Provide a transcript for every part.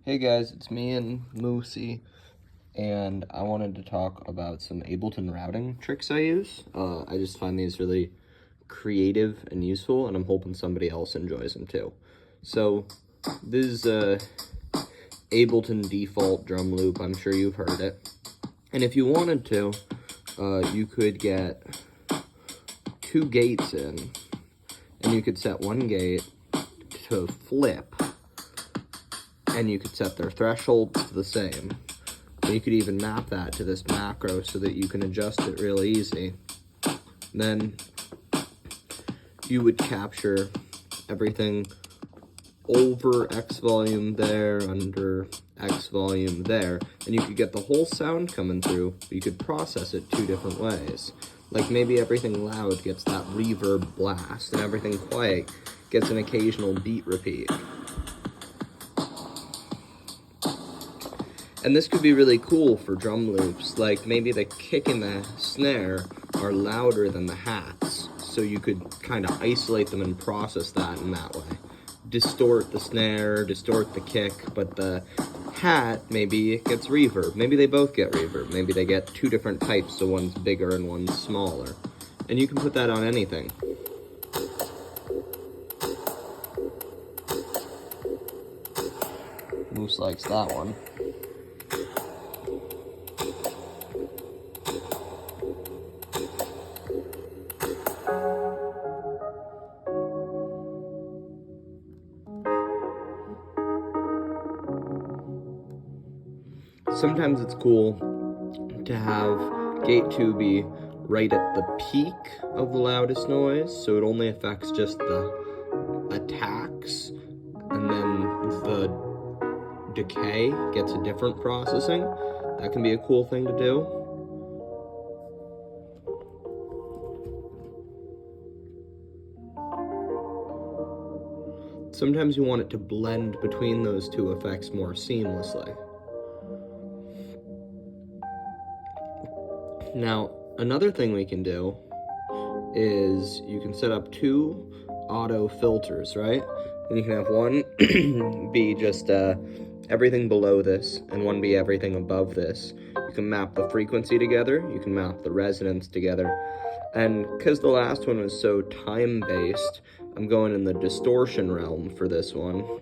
Hey guys, it's me and Moosey, and I wanted to talk about some Ableton routing tricks I use. I just find these really creative and useful, and I'm hoping somebody else enjoys them too. So, this is Ableton default drum loop. I'm sure you've heard it. And if you wanted to, you could get 2 gates in, and you could set one gate to flip, and you could set their thresholds to the same. And you could even map that to this macro so that you can adjust it real easy. Then you would capture everything over X volume there, under X volume there, and you could get the whole sound coming through, but you could process it 2 different ways. Like maybe everything loud gets that reverb blast, and everything quiet gets an occasional beat repeat. And this could be really cool for drum loops, like maybe the kick and the snare are louder than the hats, so you could kind of isolate them and process that in that way. Distort the snare, distort the kick, but the hat, maybe it gets reverb. Maybe they both get reverb. Maybe they get 2 different types, so one's bigger and one's smaller. And you can put that on anything. Moose likes that one. Sometimes it's cool to have gate 2 be right at the peak of the loudest noise, so it only affects just the attacks, and then the decay gets a different processing. That can be a cool thing to do. Sometimes you want it to blend between those 2 effects more seamlessly. Now, another thing we can do is you can set up 2 auto filters, right? And you can have one be just everything below this, and one be everything above this. You can map the frequency together, you can map the resonance together, and because the last one was so time-based, I'm going in the distortion realm for this one.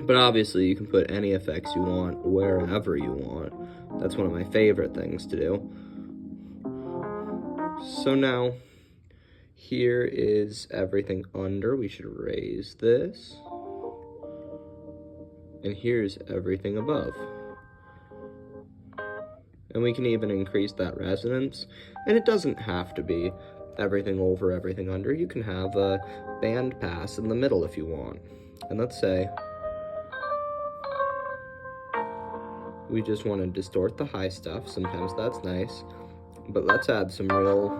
But obviously you can put any effects you want wherever you want. That's one of my favorite things to do. So now, here is everything under. We should raise this. And here's everything above. And we can even increase that resonance. And it doesn't have to be everything over, everything under. You can have a band pass in the middle if you want. And let's say we just want to distort the high stuff. Sometimes that's nice. But let's add some real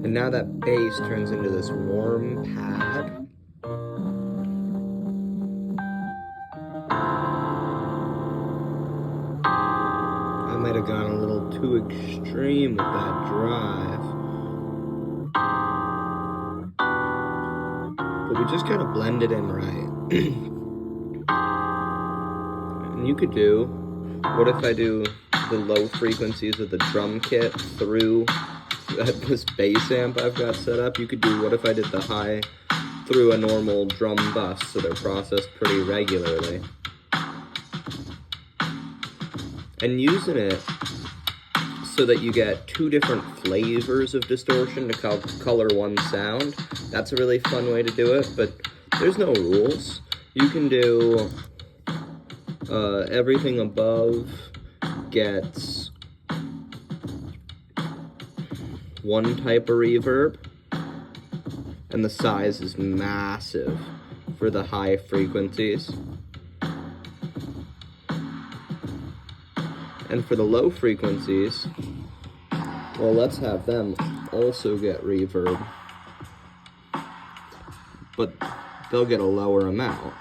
and now that bass turns into this warm pad. I might have gone a little too extreme with that drive. But we just kind of blend it in right. And you could do, what if I do the low frequencies of the drum kit through this bass amp I've got set up? You could do, what if I did the high through a normal drum bus, so they're processed pretty regularly. And using it so that you get 2 different flavors of distortion to color one sound. That's a really fun way to do it, but there's no rules. You can do everything above gets 1 type of reverb, and the size is massive for the high frequencies. And for the low frequencies, Well, let's have them also get reverb, but they'll get a lower amount,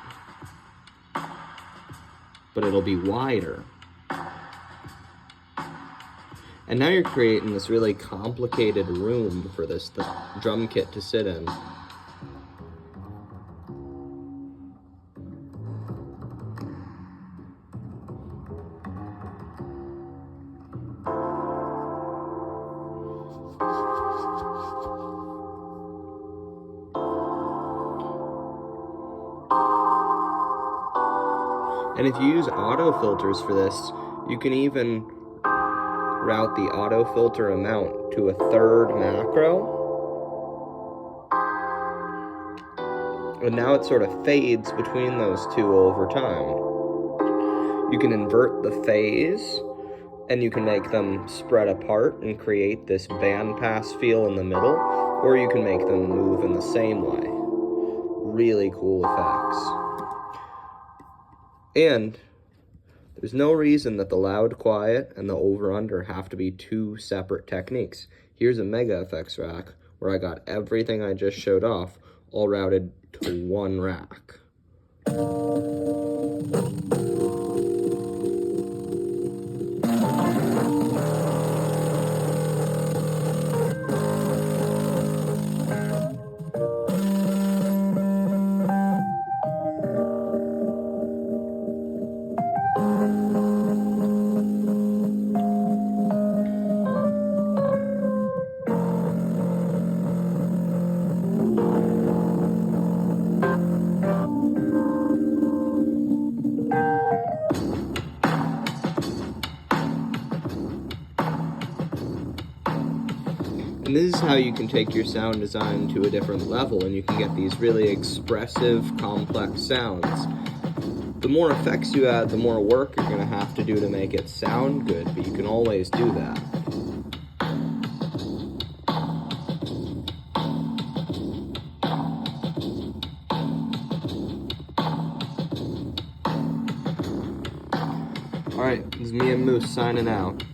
but it'll be wider. And now you're creating this really complicated room for the drum kit to sit in. And if you use auto filters for this, you can even route the auto filter amount to a third macro. And now it sort of fades between those two over time. You can invert the phase, and you can make them spread apart and create this bandpass feel in the middle, or you can make them move in the same way. Really cool effects. And there's no reason that the loud quiet and the over-under have to be two separate techniques. Here's a mega effects rack where I got everything I just showed off all routed to one rack. And this is how you can take your sound design to a different level, and you can get these really expressive, complex sounds. The more effects you add, the more work you're going to have to do to make it sound good, but you can always do that. Alright, this is me and Moose signing out.